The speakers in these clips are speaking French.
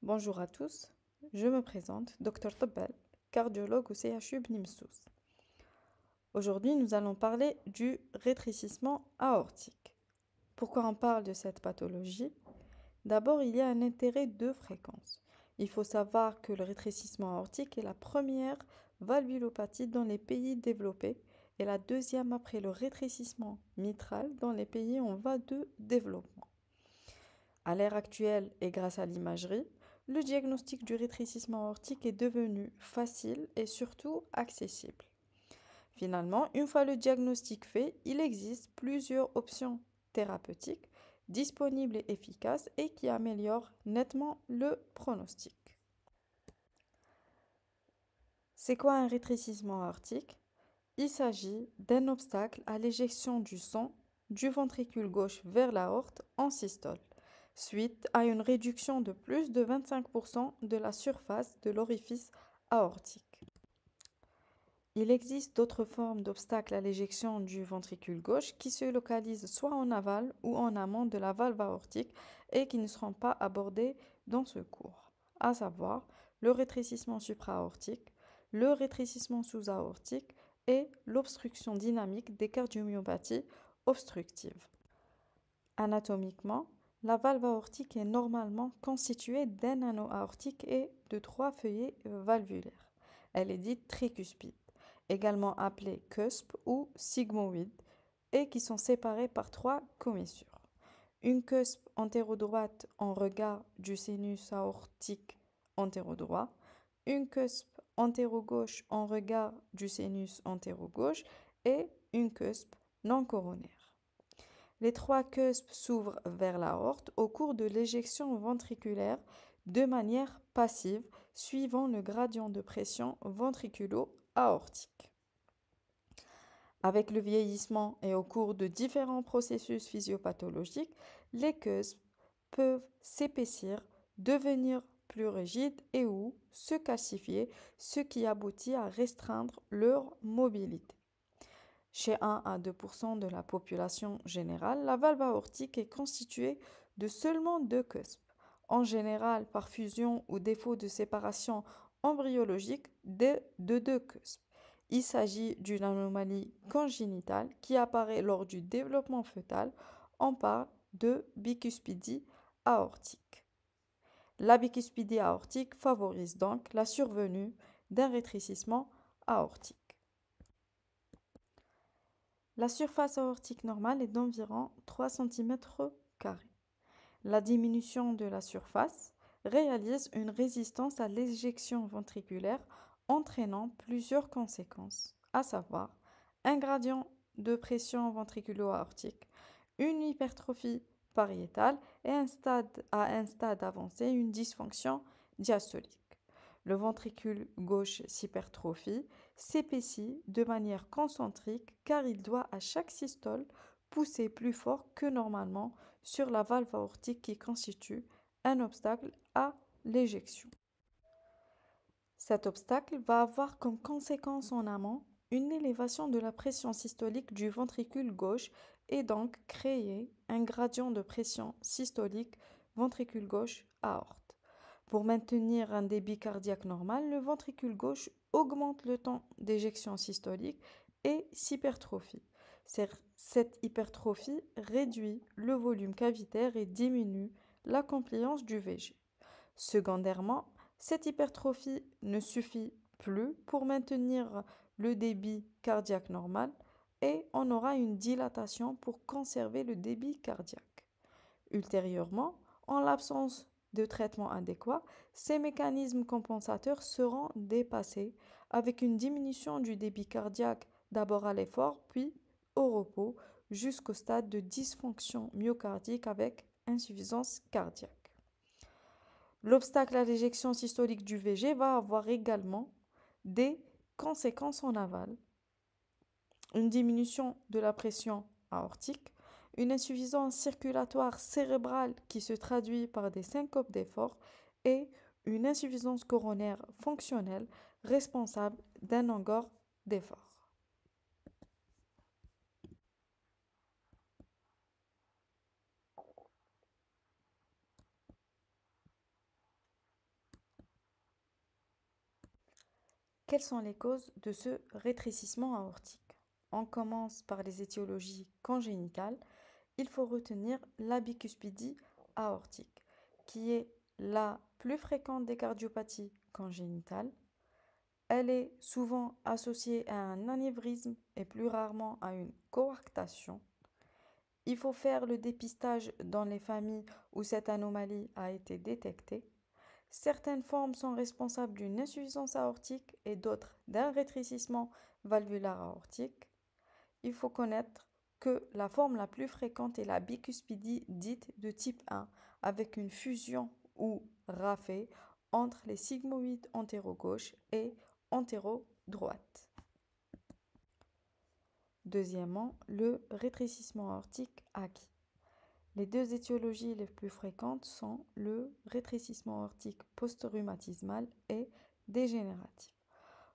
Bonjour à tous, je me présente, Dr Tabbal, cardiologue au CHU Bni Messous. Aujourd'hui, nous allons parler du rétrécissement aortique. Pourquoi on parle de cette pathologie? D'abord, il y a un intérêt de fréquence. Il faut savoir que le rétrécissement aortique est la première valvulopathie dans les pays développés et la deuxième après le rétrécissement mitral dans les pays en voie de développement. À l'ère actuelle et grâce à l'imagerie, le diagnostic du rétrécissement aortique est devenu facile et surtout accessible. Finalement, une fois le diagnostic fait, il existe plusieurs options thérapeutiques disponibles et efficaces et qui améliorent nettement le pronostic. C'est quoi un rétrécissement aortique? Il s'agit d'un obstacle à l'éjection du sang du ventricule gauche vers l'aorte en systole, suite à une réduction de plus de 25% de la surface de l'orifice aortique. Il existe d'autres formes d'obstacles à l'éjection du ventricule gauche qui se localisent soit en aval ou en amont de la valve aortique et qui ne seront pas abordées dans ce cours, à savoir le rétrécissement supraaortique, le rétrécissement sous-aortique et l'obstruction dynamique des cardiomyopathies obstructives. Anatomiquement, la valve aortique est normalement constituée d'un anneau aortique et de 3 feuillets valvulaires. Elle est dite tricuspide, également appelée cusp ou sigmoïde, et qui sont séparées par 3 commissures. Une cusp antérodroite en regard du sinus aortique antérodroit, une cusp antérogauche en regard du sinus antérogauche et une cusp non coronaire. Les 3 cuspes s'ouvrent vers l'aorte au cours de l'éjection ventriculaire de manière passive, suivant le gradient de pression ventriculo-aortique. Avec le vieillissement et au cours de différents processus physiopathologiques, les cuspes peuvent s'épaissir, devenir plus rigides et ou se calcifier, ce qui aboutit à restreindre leur mobilité. Chez 1 à 2% de la population générale, la valve aortique est constituée de seulement 2 cuspes, en général par fusion ou défaut de séparation embryologique de 2 cuspes. Il s'agit d'une anomalie congénitale qui apparaît lors du développement fœtal. On parle de bicuspidie aortique. La bicuspidie aortique favorise donc la survenue d'un rétrécissement aortique. La surface aortique normale est d'environ 3 cm². La diminution de la surface réalise une résistance à l'éjection ventriculaire entraînant plusieurs conséquences, à savoir un gradient de pression ventriculo-aortique, une hypertrophie pariétale et à un stade avancé une dysfonction diastolique. Le ventricule gauche s'hypertrophie, s'épaissit de manière concentrique car il doit à chaque systole pousser plus fort que normalement sur la valve aortique qui constitue un obstacle à l'éjection. Cet obstacle va avoir comme conséquence en amont une élévation de la pression systolique du ventricule gauche et donc créer un gradient de pression systolique ventricule gauche aorte. Pour maintenir un débit cardiaque normal, le ventricule gauche augmente le temps d'éjection systolique et s'hypertrophie. Cette hypertrophie réduit le volume cavitaire et diminue la compliance du VG. Secondairement, cette hypertrophie ne suffit plus pour maintenir le débit cardiaque normal et on aura une dilatation pour conserver le débit cardiaque. Ultérieurement, en l'absence de traitement adéquat, ces mécanismes compensateurs seront dépassés avec une diminution du débit cardiaque d'abord à l'effort puis au repos jusqu'au stade de dysfonction myocardique avec insuffisance cardiaque. L'obstacle à l'éjection systolique du VG va avoir également des conséquences en aval. Une diminution de la pression aortique, une insuffisance circulatoire cérébrale qui se traduit par des syncopes d'effort et une insuffisance coronaire fonctionnelle responsable d'un engorge d'effort. Quelles sont les causes de ce rétrécissement aortique? On commence par les étiologies congénitales. Il faut retenir la bicuspidie aortique, qui est la plus fréquente des cardiopathies congénitales. Elle est souvent associée à un anévrisme et plus rarement à une coarctation. Il faut faire le dépistage dans les familles où cette anomalie a été détectée. Certaines formes sont responsables d'une insuffisance aortique et d'autres d'un rétrécissement valvulaire aortique. Il faut connaître que la forme la plus fréquente est la bicuspidie dite de type 1, avec une fusion ou raphée entre les sigmoïdes antéro-gauche et antéro-droite. Deuxièmement, le rétrécissement aortique acquis. Les deux étiologies les plus fréquentes sont le rétrécissement aortique post-rhumatismal et dégénératif.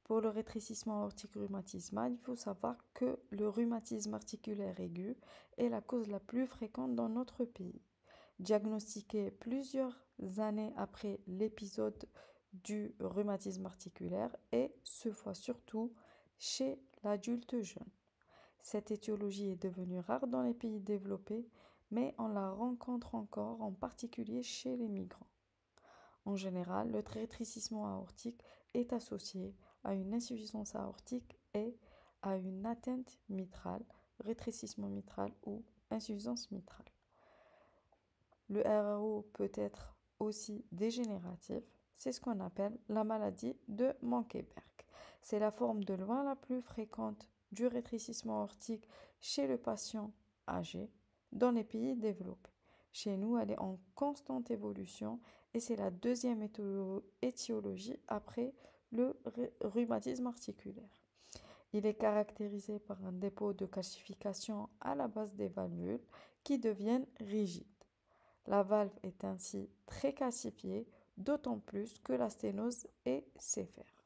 Pour le rétrécissement aortique rhumatismal, il faut savoir que le rhumatisme articulaire aigu est la cause la plus fréquente dans notre pays. Diagnostiqué plusieurs années après l'épisode du rhumatisme articulaire et se voit surtout chez l'adulte jeune. Cette étiologie est devenue rare dans les pays développés, mais on la rencontre encore en particulier chez les migrants. En général, le rétrécissement aortique est associé à une insuffisance aortique et à une atteinte mitrale, rétrécissement mitral ou insuffisance mitrale. Le RRO peut être aussi dégénératif, c'est ce qu'on appelle la maladie de Mankeberg. C'est la forme de loin la plus fréquente du rétrécissement aortique chez le patient âgé dans les pays développés. Chez nous, elle est en constante évolution et c'est la deuxième étiologie après le rhumatisme articulaire. Il est caractérisé par un dépôt de calcification à la base des valvules qui deviennent rigides. La valve est ainsi très calcifiée, d'autant plus que la sténose est sévère.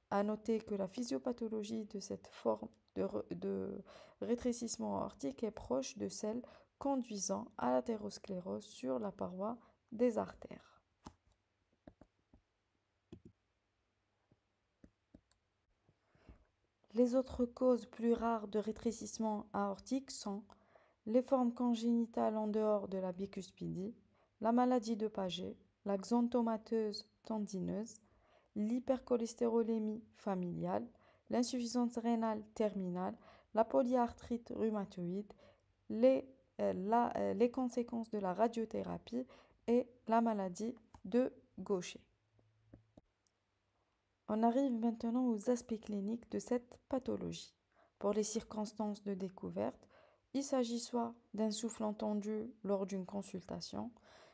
À noter que la physiopathologie de cette forme de rétrécissement aortique est proche de celle conduisant à l'athérosclérose sur la paroi des artères. Les autres causes plus rares de rétrécissement aortique sont les formes congénitales en dehors de la bicuspidie, la maladie de Paget, la xanthomateuse tendineuse, l'hypercholestérolémie familiale, l'insuffisance rénale terminale, la polyarthrite rhumatoïde, les conséquences de la radiothérapie et la maladie de Gaucher. On arrive maintenant aux aspects cliniques de cette pathologie. Pour les circonstances de découverte, il s'agit soit d'un souffle entendu lors d'une consultation,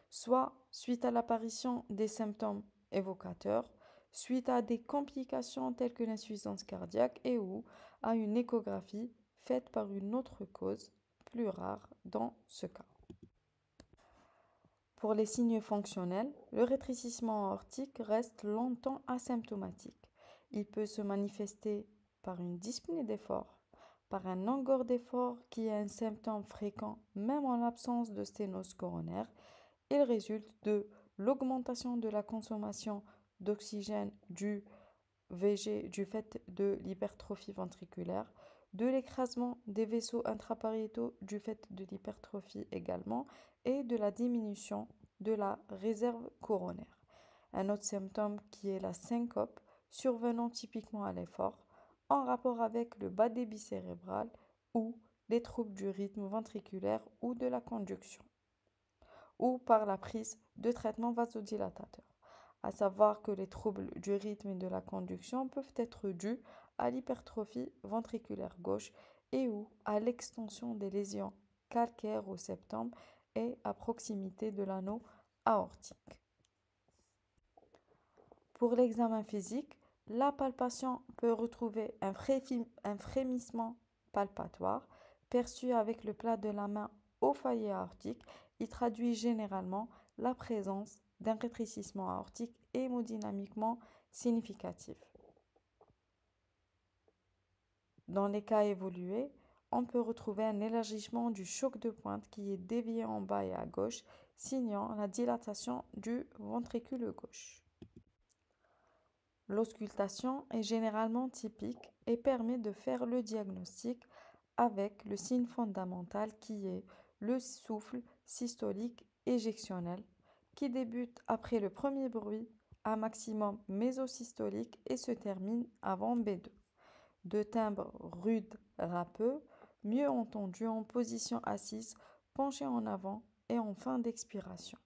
soit suite à l'apparition des symptômes évocateurs, suite à des complications telles que l'insuffisance cardiaque et ou à une échographie faite par une autre cause, plus rare dans ce cas. Pour les signes fonctionnels, le rétrécissement aortique reste longtemps asymptomatique. Il peut se manifester par une dyspnée d'effort, par un engor d'effort qui est un symptôme fréquent même en l'absence de sténose coronaire. Il résulte de l'augmentation de la consommation d'oxygène du VG du fait de l'hypertrophie ventriculaire, de l'écrasement des vaisseaux intrapariétaux du fait de l'hypertrophie également, et de la diminution de la réserve coronaire. Un autre symptôme qui est la syncope, survenant typiquement à l'effort, en rapport avec le bas débit cérébral ou les troubles du rythme ventriculaire ou de la conduction, ou par la prise de traitements vasodilatateurs. À savoir que les troubles du rythme et de la conduction peuvent être dus à l'hypertrophie ventriculaire gauche et ou à l'extension des lésions calcaires au septum et à proximité de l'anneau aortique. Pour l'examen physique, la palpation peut retrouver un frémissement palpatoire perçu avec le plat de la main au foyer aortique. Il traduit généralement la présence d'un rétrécissement aortique hémodynamiquement significatif. Dans les cas évolués, on peut retrouver un élargissement du choc de pointe qui est dévié en bas et à gauche, signant la dilatation du ventricule gauche. L'auscultation est généralement typique et permet de faire le diagnostic avec le signe fondamental qui est le souffle systolique éjectionnel qui débute après le premier bruit, un maximum mésosystolique et se termine avant B2. De timbre rude, râpeux, mieux entendu en position assise, penché en avant et en fin d'expiration.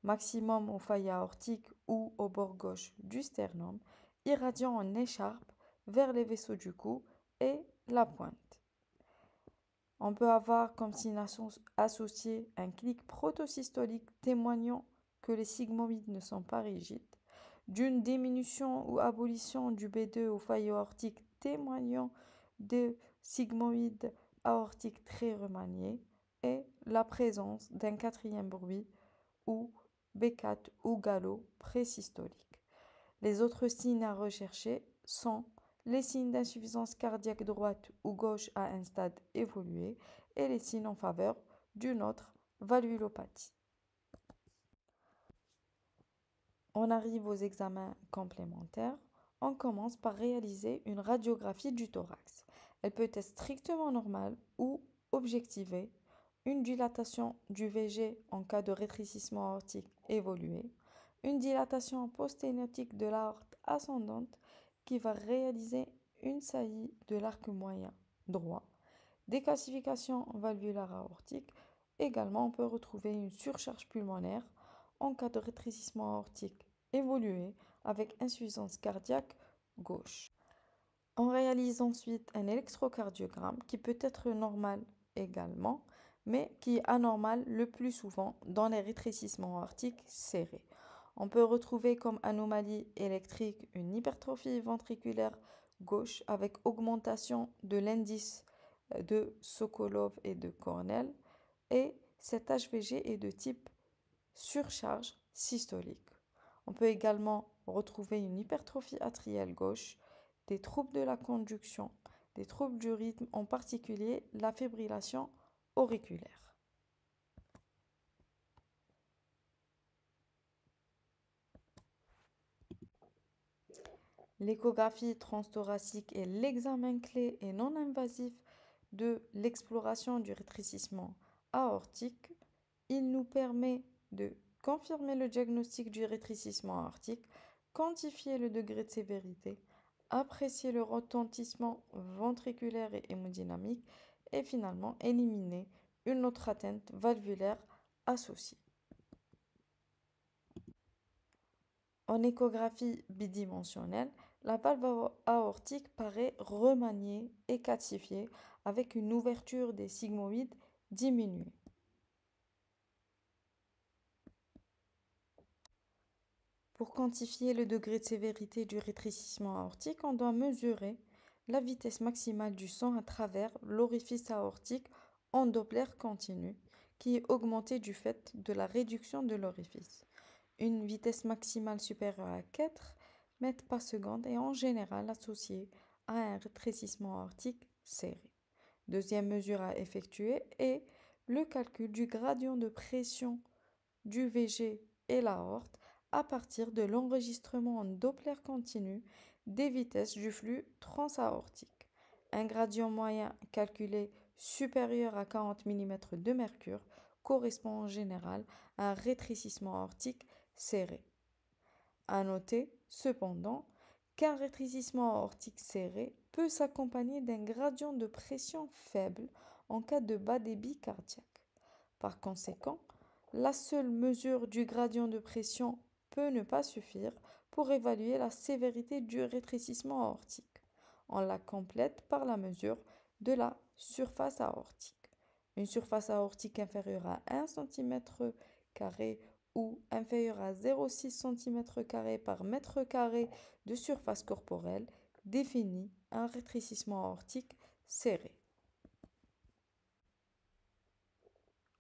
Maximum au faille aortique ou au bord gauche du sternum, irradiant en écharpe vers les vaisseaux du cou et la pointe. On peut avoir comme signe associé un clic protosystolique témoignant que les sigmoïdes ne sont pas rigides, d'une diminution ou abolition du B2 au faille aortique témoignant de sigmoïdes aortiques très remaniés et la présence d'un quatrième bruit ou B4 ou galop présystolique. Les autres signes à rechercher sont les signes d'insuffisance cardiaque droite ou gauche à un stade évolué et les signes en faveur d'une autre valvulopathie. On arrive aux examens complémentaires. On commence par réaliser une radiographie du thorax. Elle peut être strictement normale ou objectivée. Une dilatation du VG en cas de rétrécissement aortique évolué. Une dilatation posténotique de l'aorte ascendante qui va réaliser une saillie de l'arc moyen droit. Décalcification valvulaire aortique. Également, on peut retrouver une surcharge pulmonaire en cas de rétrécissement aortique évolué avec insuffisance cardiaque gauche. On réalise ensuite un électrocardiogramme qui peut être normal également, mais qui est anormal le plus souvent dans les rétrécissements aortiques serrés. On peut retrouver comme anomalie électrique une hypertrophie ventriculaire gauche avec augmentation de l'indice de Sokolov et de Cornell, et cet HVG est de type surcharge systolique. On peut également retrouver une hypertrophie atriale gauche, des troubles de la conduction, des troubles du rythme, en particulier la fibrillation auriculaire. L'échographie transthoracique est l'examen clé et non invasif de l'exploration du rétrécissement aortique. Il nous permet de confirmer le diagnostic du rétrécissement aortique, quantifier le degré de sévérité, apprécier le retentissement ventriculaire et hémodynamique et finalement éliminer une autre atteinte valvulaire associée. En échographie bidimensionnelle, la valve aortique paraît remaniée et calcifiée avec une ouverture des sigmoïdes diminuée. Pour quantifier le degré de sévérité du rétrécissement aortique, on doit mesurer la vitesse maximale du sang à travers l'orifice aortique en Doppler continu, qui est augmentée du fait de la réduction de l'orifice. Une vitesse maximale supérieure à 4 mètres par seconde est en général associée à un rétrécissement aortique serré. Deuxième mesure à effectuer est le calcul du gradient de pression du VG et l'aorte à partir de l'enregistrement en Doppler continu des vitesses du flux transaortique. Un gradient moyen calculé supérieur à 40 mm de mercure correspond en général à un rétrécissement aortique serré. À noter, cependant, qu'un rétrécissement aortique serré peut s'accompagner d'un gradient de pression faible en cas de bas débit cardiaque. Par conséquent, la seule mesure du gradient de pression peut ne pas suffire pour évaluer la sévérité du rétrécissement aortique. On la complète par la mesure de la surface aortique. Une surface aortique inférieure à 1 cm² ou inférieure à 0,6 cm² par mètre carré de surface corporelle définit un rétrécissement aortique serré.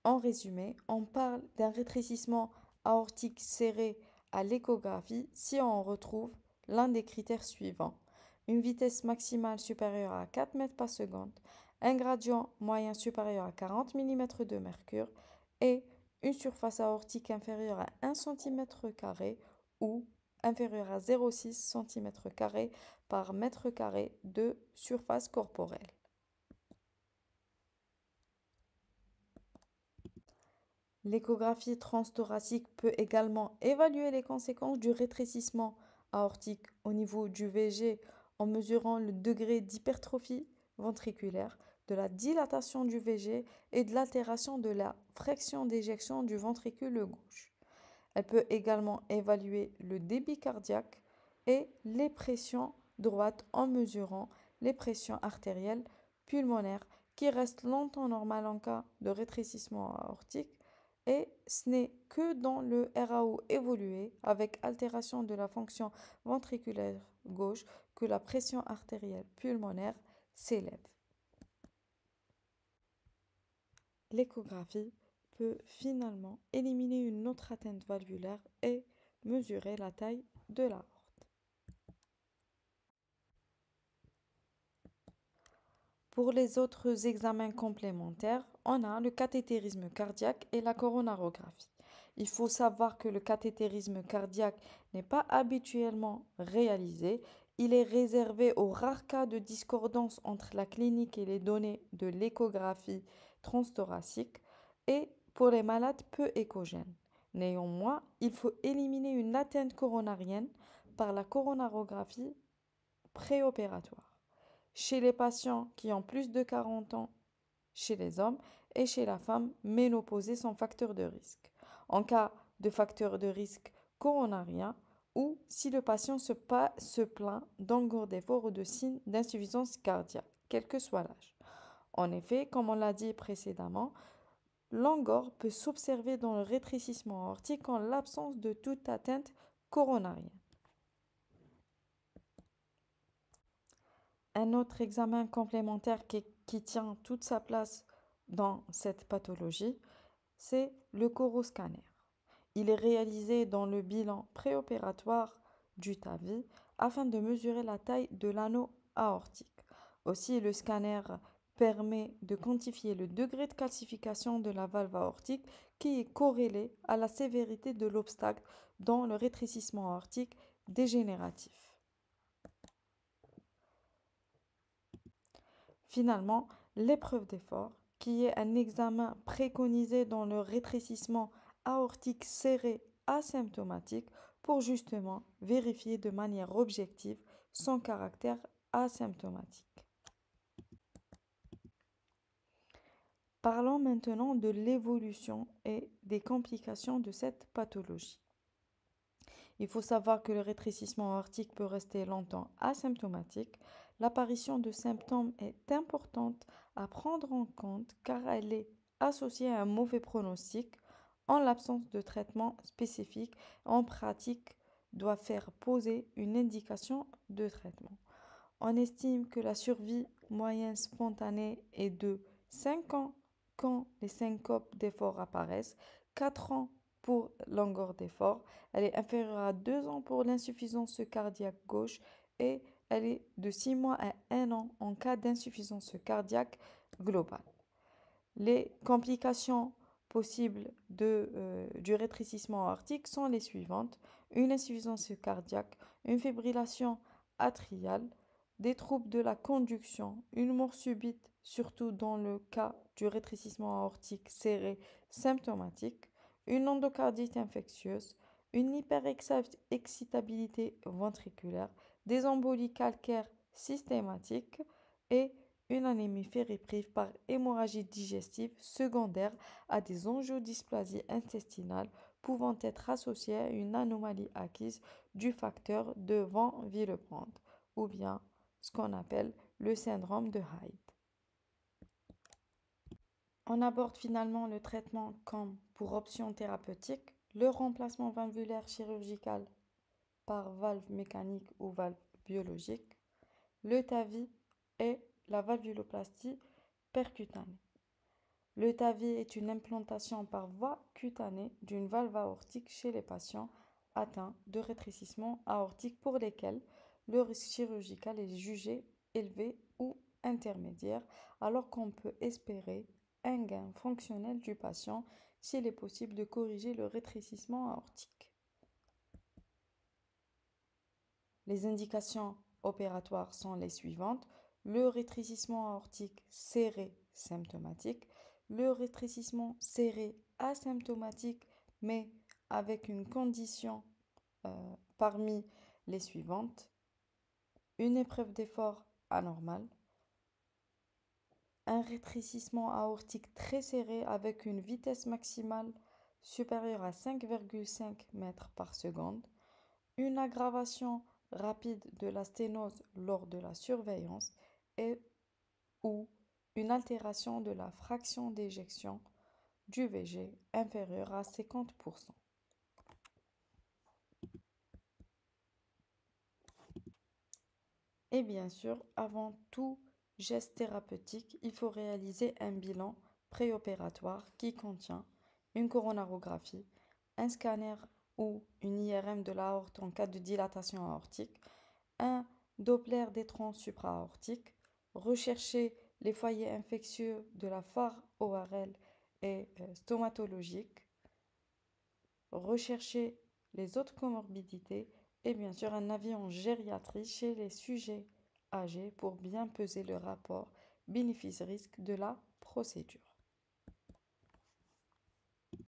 En résumé, on parle d'un rétrécissement aortique serré à l'échographie si on retrouve l'un des critères suivants: une vitesse maximale supérieure à 4 mètres par seconde, un gradient moyen supérieur à 40 mm de mercure et une surface aortique inférieure à 1 cm² ou inférieur à 0,6 cm² par mètre carré de surface corporelle. L'échographie transthoracique peut également évaluer les conséquences du rétrécissement aortique au niveau du VG en mesurant le degré d'hypertrophie ventriculaire, de la dilatation du VG et de l'altération de la fraction d'éjection du ventricule gauche. Elle peut également évaluer le débit cardiaque et les pressions droites en mesurant les pressions artérielles pulmonaires qui restent longtemps normales en cas de rétrécissement aortique et ce n'est que dans le RAO évolué avec altération de la fonction ventriculaire gauche que la pression artérielle pulmonaire s'élève. L'échographie peut finalement éliminer une autre atteinte valvulaire et mesurer la taille de l'aorte. Pour les autres examens complémentaires, on a le cathétérisme cardiaque et la coronarographie. Il faut savoir que le cathétérisme cardiaque n'est pas habituellement réalisé. Il est réservé aux rares cas de discordance entre la clinique et les données de l'échographie transthoracique et pour les malades peu échogènes. Néanmoins, il faut éliminer une atteinte coronarienne par la coronarographie préopératoire chez les patients qui ont plus de 40 ans chez les hommes et chez la femme ménopausée sans facteur de risque. En cas de facteur de risque coronarien ou si le patient se plaint d'engourdeffort ou de signes d'insuffisance cardiaque, quel que soit l'âge. En effet, comme on l'a dit précédemment, l'angor peut s'observer dans le rétrécissement aortique en l'absence de toute atteinte coronarienne. Un autre examen complémentaire qui tient toute sa place dans cette pathologie, c'est le coroscanner. Il est réalisé dans le bilan préopératoire du TAVI afin de mesurer la taille de l'anneau aortique. Aussi, le scanner permet de quantifier le degré de calcification de la valve aortique qui est corrélé à la sévérité de l'obstacle dans le rétrécissement aortique dégénératif. Finalement, l'épreuve d'effort, qui est un examen préconisé dans le rétrécissement aortique serré asymptomatique pour justement vérifier de manière objective son caractère asymptomatique. Parlons maintenant de l'évolution et des complications de cette pathologie. Il faut savoir que le rétrécissement aortique peut rester longtemps asymptomatique. L'apparition de symptômes est importante à prendre en compte car elle est associée à un mauvais pronostic en l'absence de traitement spécifique. En pratique, doit faire poser une indication de traitement. On estime que la survie moyenne spontanée est de 5 ans quand les syncopes d'effort apparaissent, 4 ans pour l'angor d'effort, elle est inférieure à 2 ans pour l'insuffisance cardiaque gauche et elle est de 6 mois à 1 an en cas d'insuffisance cardiaque globale. Les complications possibles du rétrécissement aortique sont les suivantes: une insuffisance cardiaque, une fibrillation atriale, des troubles de la conduction, une mort subite, surtout dans le cas du rétrécissement aortique serré symptomatique, une endocardite infectieuse, une hyperexcitabilité ventriculaire, des embolies calcaires systématiques et une anémie fériprive par hémorragie digestive secondaire à des angiodysplasies intestinales pouvant être associées à une anomalie acquise du facteur de Van Willebrand ou bien ce qu'on appelle le syndrome de Hyde. On aborde finalement le traitement comme pour option thérapeutique le remplacement valvulaire chirurgical par valve mécanique ou valve biologique, le TAVI et la valvuloplastie percutanée. Le TAVI est une implantation par voie cutanée d'une valve aortique chez les patients atteints de rétrécissement aortique pour lesquels le risque chirurgical est jugé élevé ou intermédiaire, alors qu'on peut espérer un gain fonctionnel du patient s'il est possible de corriger le rétrécissement aortique. Les indications opératoires sont les suivantes. Le rétrécissement aortique serré symptomatique, le rétrécissement serré asymptomatique, mais avec une condition parmi les suivantes. Une épreuve d'effort anormale, un rétrécissement aortique très serré avec une vitesse maximale supérieure à 5,5 mètres par seconde, une aggravation rapide de la sténose lors de la surveillance et ou une altération de la fraction d'éjection du VG inférieure à 50%. Et bien sûr, avant tout geste thérapeutique, il faut réaliser un bilan préopératoire qui contient une coronarographie, un scanner ou une IRM de l'aorte en cas de dilatation aortique, un Doppler d'étron supra-aortique, rechercher les foyers infectieux de la phare ORL et stomatologique, rechercher les autres comorbidités et bien sûr un avis en gériatrie chez les sujets âgés pour bien peser le rapport bénéfice-risque de la procédure.